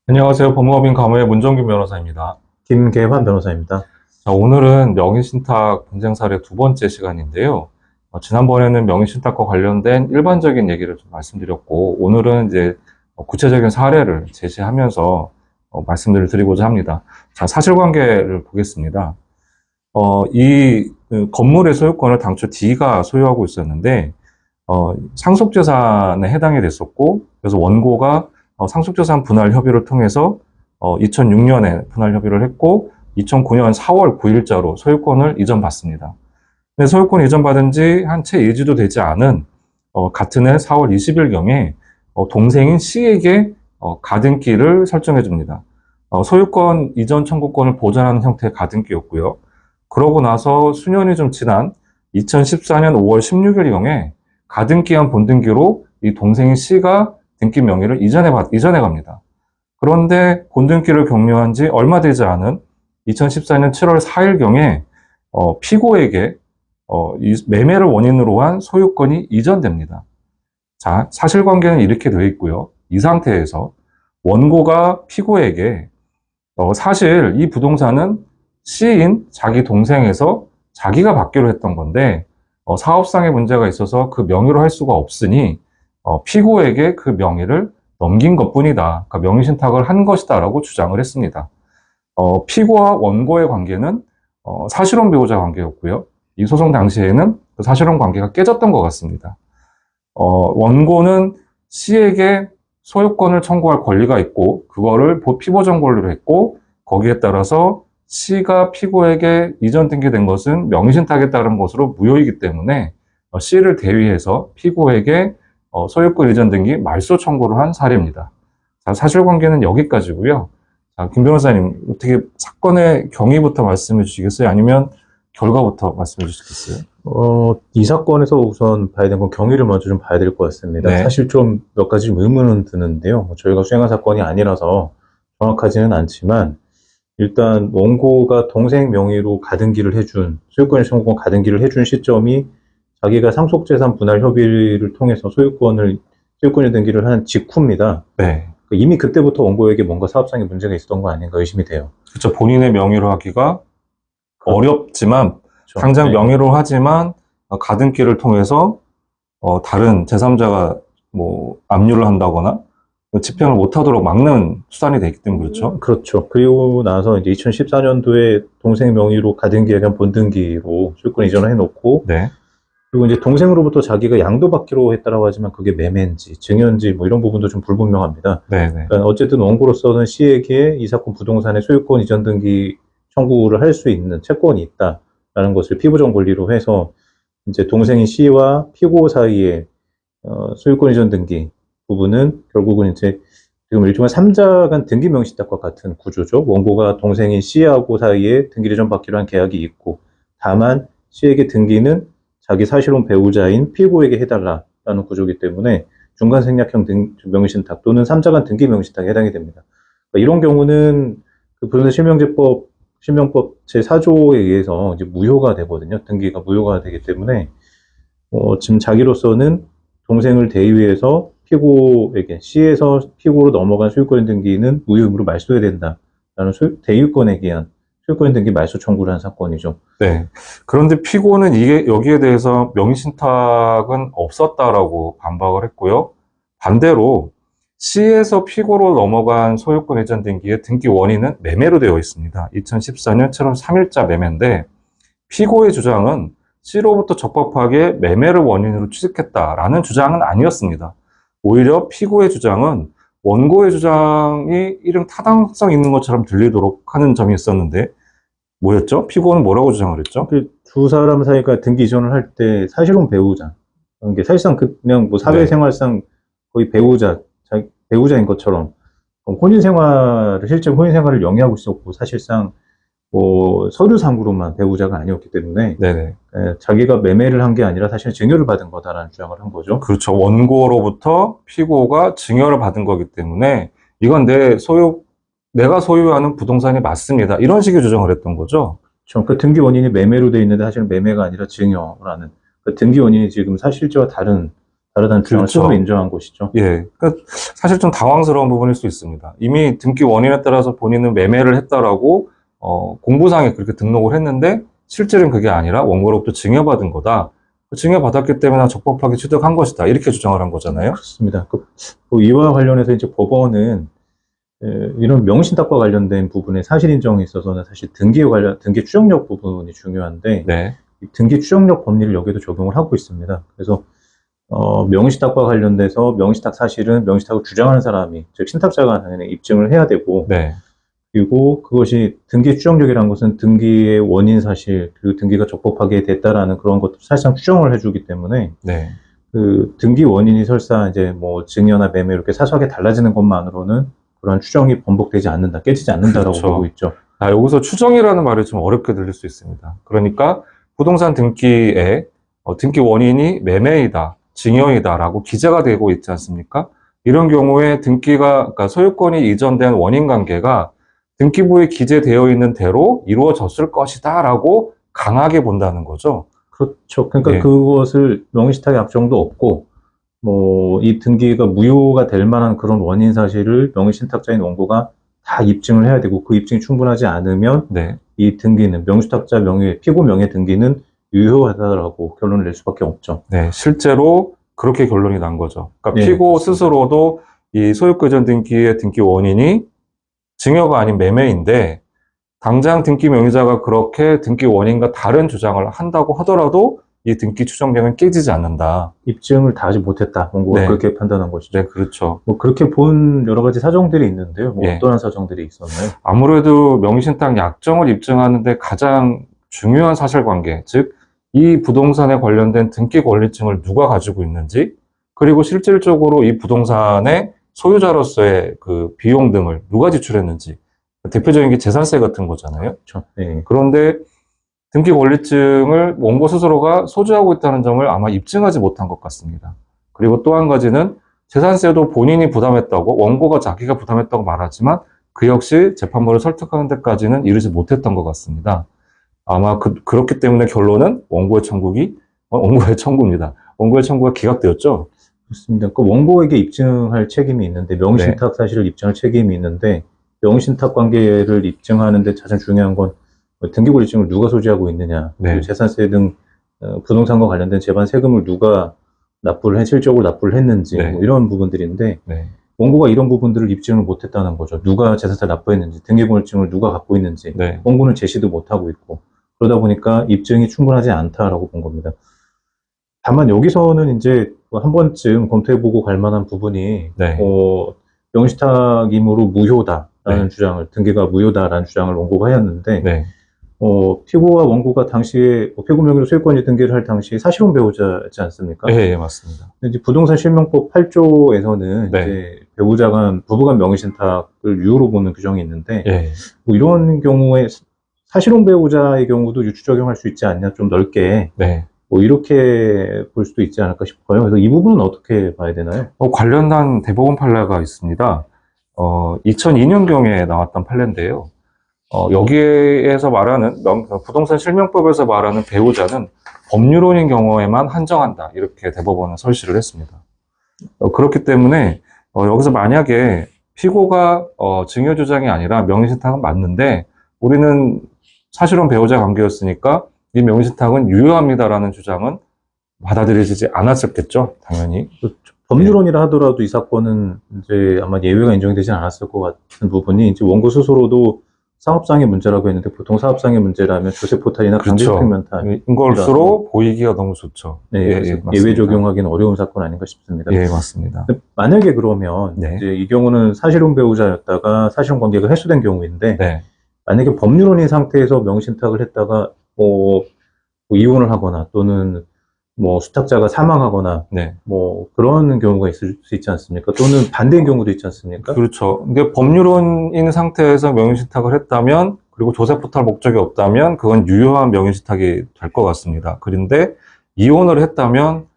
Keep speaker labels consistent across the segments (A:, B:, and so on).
A: 안녕하세요. 법무법인 가무의 문정균 변호사입니다.
B: 김계환 변호사입니다.
A: 자, 오늘은 명의신탁 분쟁 사례 두 번째 시간인데요. 지난번에는 명의신탁과 관련된 일반적인 얘기를 좀 말씀드렸고, 오늘은 이제 구체적인 사례를 제시하면서 말씀들을 드리고자 합니다. 자, 사실관계를 보겠습니다. 이 건물의 소유권을 당초 D가 소유하고 있었는데, 상속재산에 해당이 됐었고, 그래서 원고가 상속재산 분할 협의를 통해서 2006년에 분할 협의를 했고 2009년 4월 9일자로 소유권을 이전받습니다. 근데 소유권 이전받은 지 한 채 일주도 되지 않은 같은 해 4월 20일경에 동생인 C에게 가등기를 설정해 줍니다. 소유권 이전 청구권을 보전하는 형태의 가등기였고요. 그러고 나서 수년이 좀 지난 2014년 5월 16일경에 가등기한 본등기로 이 동생인 C가 등기 명의를 이전해 갑니다. 그런데 본등기를 격려한 지 얼마 되지 않은 2014년 7월 4일경에 피고에게 이 매매를 원인으로 한 소유권이 이전됩니다. 자, 사실관계는 이렇게 되어 있고요. 이 상태에서 원고가 피고에게 사실 이 부동산은 C인 자기 동생에서 자기가 받기로 했던 건데 사업상의 문제가 있어서 그 명의로 할 수가 없으니 피고에게 그 명의를 넘긴 것뿐이다. 그러니까 명의신탁을 한 것이다라고 주장을 했습니다. 피고와 원고의 관계는 사실혼 배우자 관계였고요. 이 소송 당시에는 그 사실혼 관계가 깨졌던 것 같습니다. 원고는 C에게 소유권을 청구할 권리가 있고 그거를 피보전 권리로 했고 거기에 따라서 C가 피고에게 이전 등기된 것은 명의신탁에 따른 것으로 무효이기 때문에 C를 대위해서 피고에게 소유권 이전 등기 말소 청구를 한 사례입니다. 자, 사실관계는 여기까지고요. 자, 김 변호사님, 어떻게 사건의 경위부터 말씀해 주시겠어요? 아니면 결과부터 말씀해 주시겠어요?
B: 이 사건에서 우선 봐야 되는 건 경위를 먼저 좀 봐야 될 것 같습니다.
A: 네.
B: 사실 좀 몇 가지 좀 의문은 드는데요. 저희가 수행한 사건이 아니라서 정확하지는 않지만, 일단 원고가 동생 명의로 가등기를 해준, 소유권 청구권 가등기를 해준 시점이 자기가 상속재산 분할 협의를 통해서 소유권 등기를 한 직후입니다.
A: 네.
B: 이미 그때부터 원고에게 뭔가 사업상의 문제가 있었던 거 아닌가 의심이 돼요.
A: 그렇죠. 본인의 명의로 하기가 어렵지만,
B: 그렇죠.
A: 당장
B: 네.
A: 명의로 하지만, 가등기를 통해서, 다른 제3자가 뭐, 압류를 한다거나, 집행을 못하도록 막는 수단이 되기 때문에 그렇죠.
B: 그렇죠. 그리고 나서 이제 2014년도에 동생 명의로 가등기에 대한 본등기로 소유권 이전을 해놓고,
A: 네.
B: 그리고 이제 동생으로부터 자기가 양도받기로 했다라고 하지만 그게 매매인지 증여인지 뭐 이런 부분도 좀 불분명합니다.
A: 네. 네.
B: 그러니까 어쨌든 원고로서는 C에게 이 사건 부동산의 소유권 이전 등기 청구를 할 수 있는 채권이 있다라는 것을 피부정 권리로 해서 이제 동생인 C와 피고 사이에 소유권 이전 등기 부분은 결국은 이제 지금 일종의 3자 간 등기 명의신탁과 같은 구조죠. 원고가 동생인 C하고 사이에 등기를 전 받기로 한 계약이 있고, 다만 C에게 등기는 자기 사실혼 배우자인 피고에게 해달라라는 구조이기 때문에 중간생략형 명의신탁 또는 3자 간 등기 명의신탁에 해당이 됩니다. 그러니까 이런 경우는 그 부동산 실명법 제4조에 의해서 이제 무효가 되거든요. 등기가 무효가 되기 때문에 지금 자기로서는 동생을 대위해서 피고에게 C에서 피고로 넘어간 소유권 등기는 무효임으로 말소해야 된다라는 대유권에 기한 소유권 등기 말소 청구를 한 사건이죠.
A: 네. 그런데 피고는 여기에 대해서 명의신탁은 없었다라고 반박을 했고요. 반대로 C에서 피고로 넘어간 소유권 이전 등기의 등기 원인은 매매로 되어 있습니다. 2014년 7월 3일자 매매인데 피고의 주장은 C로부터 적법하게 매매를 원인으로 취득했다라는 주장은 아니었습니다. 오히려 피고의 주장은 원고의 주장이 이런 타당성 있는 것처럼 들리도록 하는 점이 있었는데 뭐였죠? 피고는 뭐라고 주장을 했죠?
B: 두 사람 사이가 등기 이전을 할 때 사실혼 배우자, 이게 사실상 그냥 뭐 사회생활상 거의 배우자인 것처럼 혼인 생활을 실제 혼인 생활을 영위하고 있었고, 사실상 뭐 서류상으로만 배우자가 아니었기 때문에
A: 네네.
B: 자기가 매매를 한 게 아니라 사실 증여를 받은 거다라는 주장을 한 거죠.
A: 그렇죠. 원고로부터 피고가 증여를 받은 거기 때문에 이건 내가 소유하는 부동산이 맞습니다. 이런 식의 주장을 했던 거죠.
B: 그 등기 원인이 매매로 돼 있는데 사실은 매매가 아니라 증여라는, 그 등기 원인이 지금 사실지와 다른 다르다는 주장을
A: 그렇죠.
B: 처음에 인정한 것이죠.
A: 예. 그러니까 사실 좀 당황스러운 부분일 수 있습니다. 이미 등기 원인에 따라서 본인은 매매를 했다라고 공부상에 그렇게 등록을 했는데 실질은 그게 아니라 원고로부터 증여받은 거다. 증여받았기 때문에 적법하게 취득한 것이다. 이렇게 주장을 한 거잖아요.
B: 그렇습니다. 이와 관련해서 이제 법원은 이런 명의신탁과 관련된 부분에 사실 인정에 있어서는 사실 등기 추정력 부분이 중요한데
A: 네.
B: 이 등기 추정력 법리를 여기도 적용을 하고 있습니다. 그래서 명의신탁과 관련돼서 명의신탁 사실은 명의신탁을 주장하는 사람이 즉 신탁자가 당연히 입증을 해야 되고
A: 네.
B: 그리고 그것이 등기 추정력이라는 것은 등기의 원인 사실 그리고 등기가 적법하게 됐다라는 그런 것도 사실상 추정을 해주기 때문에
A: 네.
B: 그 등기 원인이 설사 이제 뭐 증여나 매매 이렇게 사소하게 달라지는 것만으로는 그런 추정이 번복되지 않는다, 깨지지 않는다라고
A: 그렇죠.
B: 보고 있죠.
A: 여기서 추정이라는 말이 좀 어렵게 들릴 수 있습니다. 그러니까 부동산 등기에 등기 원인이 매매이다, 증여이다라고 기재가 되고 있지 않습니까? 이런 경우에 그러니까 소유권이 이전된 원인 관계가 등기부에 기재되어 있는 대로 이루어졌을 것이다라고 강하게 본다는 거죠.
B: 그렇죠. 그러니까
A: 예.
B: 그것을 명의신탁의 약정도 없고 뭐 이 등기가 무효가 될 만한 그런 원인 사실을 명의신탁자인 원고가 다 입증을 해야 되고 그 입증이 충분하지 않으면
A: 네.
B: 이 등기는 명의신탁자 명의 피고 명의 등기는 유효하다라고 결론을 낼 수밖에 없죠.
A: 네, 실제로 그렇게 결론이 난 거죠. 그러니까
B: 네,
A: 피고
B: 그렇습니다.
A: 스스로도 이 소유권 이전 등기의 등기 원인이 증여가 아닌 매매인데 당장 등기 명의자가 그렇게 등기 원인과 다른 주장을 한다고 하더라도 이 등기 추정력은 깨지지 않는다.
B: 입증을 다 하지 못했다. 원고가
A: 네.
B: 그렇게 판단한 것이죠.
A: 네, 그렇죠.
B: 뭐 그렇게 본 여러 가지 사정들이 있는데요. 뭐
A: 예.
B: 어떠한 사정들이 있었나요?
A: 아무래도 명의신탁 약정을 입증하는데 가장 중요한 사실관계, 즉 이 부동산에 관련된 등기 권리증을 누가 가지고 있는지, 그리고 실질적으로 이 부동산의 소유자로서의 그 비용 등을 누가 지출했는지, 대표적인 게 재산세 같은 거잖아요.
B: 그렇죠. 네.
A: 그런데 등기 권리증을 원고 스스로가 소지하고 있다는 점을 아마 입증하지 못한 것 같습니다. 그리고 또 한 가지는 재산세도 본인이 부담했다고, 원고가 자기가 부담했다고 말하지만 그 역시 재판부를 설득하는 데까지는 이르지 못했던 것 같습니다. 아마 그렇기 때문에 결론은 원고의 청구입니다. 원고의 청구가 기각되었죠.
B: 그렇습니다. 그 원고에게 입증할 책임이 있는데 명의신탁 사실을 입증할 책임이 있는데 명의신탁 관계를 입증하는데 가장 중요한 건 등기권리증을 누가 소지하고 있느냐,
A: 네.
B: 그리고 재산세 등 부동산과 관련된 재반 세금을 누가 실적으로 납부를 했는지
A: 네.
B: 뭐 이런 부분들인데
A: 네.
B: 원고가 이런 부분들을 입증을 못했다는 거죠. 누가 재산세 납부했는지, 등기권리증을 누가 갖고 있는지
A: 네.
B: 원고는 제시도 못하고 있고 그러다 보니까 입증이 충분하지 않다라고 본 겁니다. 다만 여기서는 이제 한 번쯤 검토해보고 갈 만한 부분이
A: 네.
B: 명의신탁이므로 무효다라는
A: 네.
B: 주장을, 등기가 무효다라는 주장을 원고가 하였는데
A: 네.
B: 피고와 원고가 당시에 피고 명의로 소유권이 등기를 할 당시에 사실혼 배우자였지 않습니까?
A: 예, 맞습니다.
B: 이제 부동산 실명법 8조에서는
A: 네.
B: 이제 부부간 명의신탁을 유효로 보는 규정이 있는데
A: 예.
B: 뭐 이런 경우에 사실혼 배우자의 경우도 유추 적용할 수 있지 않냐, 좀 넓게
A: 네.
B: 뭐 이렇게 볼 수도 있지 않을까 싶어요. 그래서 이 부분은 어떻게 봐야 되나요?
A: 관련한 대법원 판례가 있습니다. 2002년경에 나왔던 판례인데요. 여기에서 말하는 부동산 실명법에서 말하는 배우자는 법률혼인 경우에만 한정한다. 이렇게 대법원은 설시를 했습니다. 그렇기 때문에 여기서 만약에 피고가 증여 주장이 아니라 명의신탁은 맞는데 우리는 사실혼 배우자 관계였으니까 이 명의신탁은 유효합니다라는 주장은 받아들여지지 않았었겠죠, 당연히.
B: 법률혼이라 하더라도 이 사건은 이제 아마 예외가 인정되지 않았을 것 같은 부분이 이제 원고 스스로도 사업상의 문제라고 했는데 보통 사업상의 문제라면 조세포탈이나
A: 그렇죠.
B: 강제집행면탈
A: 인 것으로 보이기가 너무 좋죠.
B: 네,
A: 예,
B: 예외 적용하기는 어려운 사건 아닌가 싶습니다.
A: 예, 맞습니다.
B: 만약에 그러면
A: 네.
B: 이제 이 경우는 사실혼 배우자였다가 사실혼 관계가 해소된 경우인데
A: 네.
B: 만약에 법률혼인 상태에서 명의신탁을 했다가 뭐 이혼을 하거나 또는 뭐 수탁자가 사망하거나
A: 네.
B: 뭐 그런 경우가 있을 수 있지 않습니까? 또는 반대인 경우도 있지 않습니까?
A: 그렇죠. 근데 법률혼인 상태에서 명의신탁을 했다면 그리고 조세포탈 목적이 없다면 그건 유효한 명의신탁이 될 것 같습니다. 그런데 이혼을 했다면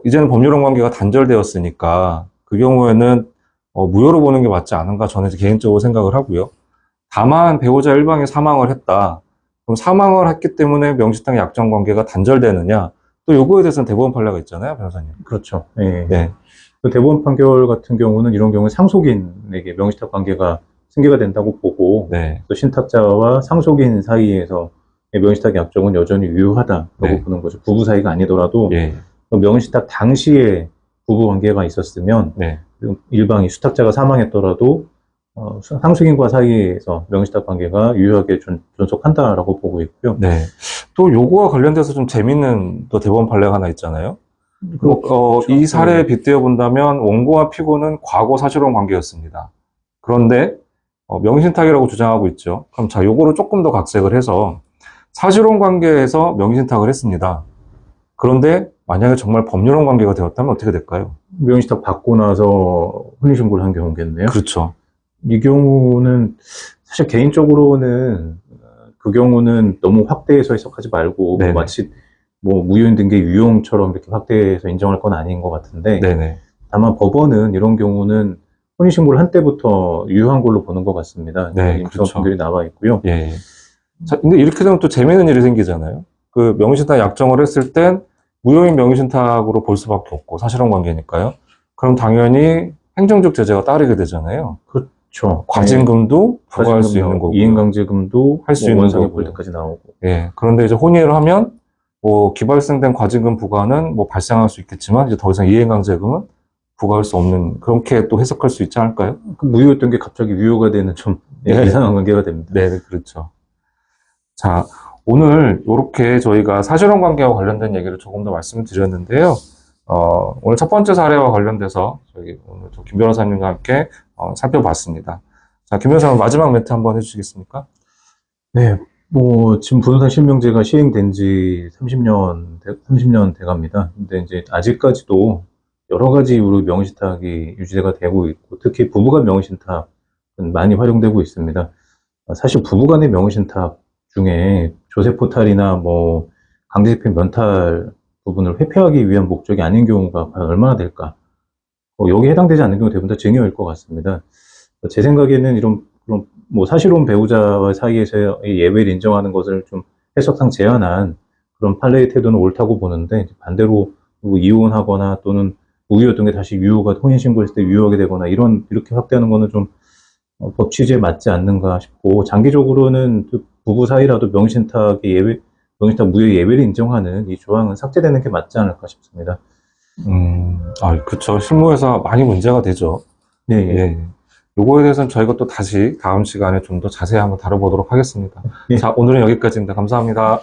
A: 이제는 법률혼 관계가 단절되었으니까 그 경우에는 무효로 보는 게 맞지 않은가 저는 개인적으로 생각을 하고요. 다만 배우자 일방이 사망을 했다. 그럼 사망을 했기 때문에 명의신탁 약정 관계가 단절되느냐? 또 요거에 대해서는 대법원 판례가 있잖아요, 변호사님.
B: 그렇죠. 예.
A: 네.
B: 그 대법원 판결 같은 경우는 이런 경우에 상속인에게 명의신탁 관계가 승계가 된다고 보고
A: 네.
B: 또 신탁자와 상속인 사이에서 명의신탁 약정은 여전히 유효하다라고
A: 네.
B: 보는 거죠. 부부 사이가 아니더라도
A: 예.
B: 명의신탁 당시에 부부 관계가 있었으면
A: 네.
B: 일방이 수탁자가 사망했더라도 상속인과 사이에서 명의신탁 관계가 유효하게 존속한다라고 보고 있고요.
A: 네. 또 요거와 관련돼서 좀 재밌는 또 대법원 판례가 하나 있잖아요. 이 사례에 빗대어 본다면 원고와 피고는 과거 사실혼 관계였습니다. 그런데 명의신탁이라고 주장하고 있죠. 그럼 자, 요거를 조금 더 각색을 해서 사실혼 관계에서 명의신탁을 했습니다. 그런데 만약에 정말 법률혼 관계가 되었다면 어떻게 될까요?
B: 명의신탁 받고 나서 혼인신고를 한 경우겠네요.
A: 그렇죠.
B: 이 경우는 사실 개인적으로는 그 경우는 너무 확대해서 해석하지 말고
A: 네네.
B: 마치 뭐 무효인 등기 유용처럼 이렇게 확대해서 인정할 건 아닌 것 같은데
A: 네네.
B: 다만 법원은 이런 경우는 혼인신고를 한 때부터 유효한 걸로 보는 것 같습니다.
A: 네,
B: 임시관
A: 그렇죠.
B: 판결이 나와 있고요.
A: 예. 자, 근데 이렇게 되면 또 재미있는 일이 생기잖아요. 그 명의신탁 약정을 했을 땐 무효인 명의신탁으로 볼 수밖에 없고 사실혼 관계니까요. 그럼 당연히 행정적 제재가 따르게 되잖아요.
B: 그렇죠.
A: 과징금도 부과할 수 있는 거고,
B: 이행강제금도
A: 할수 있는
B: 원상의
A: 거고요.
B: 볼때까지 나오고.
A: 예. 그런데 이제 혼인을 하면 뭐 기발생된 과징금 부과는 뭐 발생할 수 있겠지만 이제 더 이상 이행강제금은 부과할 수 없는, 그렇게 또 해석할 수 있지 않을까요?
B: 그 무효였던 게 갑자기 유효가 되는 좀
A: 네.
B: 이상한 관계가 됩니다.
A: 네, 그렇죠. 자, 오늘 이렇게 저희가 사실혼 관계와 관련된 얘기를 조금 더 말씀을 드렸는데요. 오늘 첫 번째 사례와 관련돼서 저희 오늘 김 변호사님과 함께 살펴봤습니다. 자, 김 변호사님 마지막 멘트 한번 해주시겠습니까?
B: 네, 뭐 지금 부동산 실명제가 시행된 지 30년 돼갑니다. 근데 이제 아직까지도 여러 가지 이유로 명의신탁이 유지가 되고 있고 특히 부부간 명의신탁은 많이 활용되고 있습니다. 사실 부부간의 명의신탁 중에 조세포탈이나 뭐 강제집행 면탈 부분을 회피하기 위한 목적이 아닌 경우가 과연 얼마나 될까? 여기에 해당되지 않는 경우 대부분 다 증여일 것 같습니다. 제 생각에는 이런 그런 뭐 사실혼 배우자와 사이에서의 예외를 인정하는 것을 좀 해석상 제한한 그런 판례의 태도는 옳다고 보는데 반대로 뭐 이혼하거나 또는 무효였던 게 다시 유효가 혼인신고했을 때 유효하게 되거나 이렇게 확대하는 거는 좀 법 취지에 맞지 않는가 싶고 장기적으로는 그 부부 사이라도 명의신탁 무효 예외를 인정하는 이 조항은 삭제되는 게 맞지 않을까 싶습니다.
A: 그쵸. 실무에서 많이 문제가 되죠.
B: 네, 예.
A: 예. 요거에 대해서는 저희가 또 다시 다음 시간에 좀 더 자세히 한번 다뤄보도록 하겠습니다.
B: 예.
A: 자, 오늘은 여기까지입니다. 감사합니다.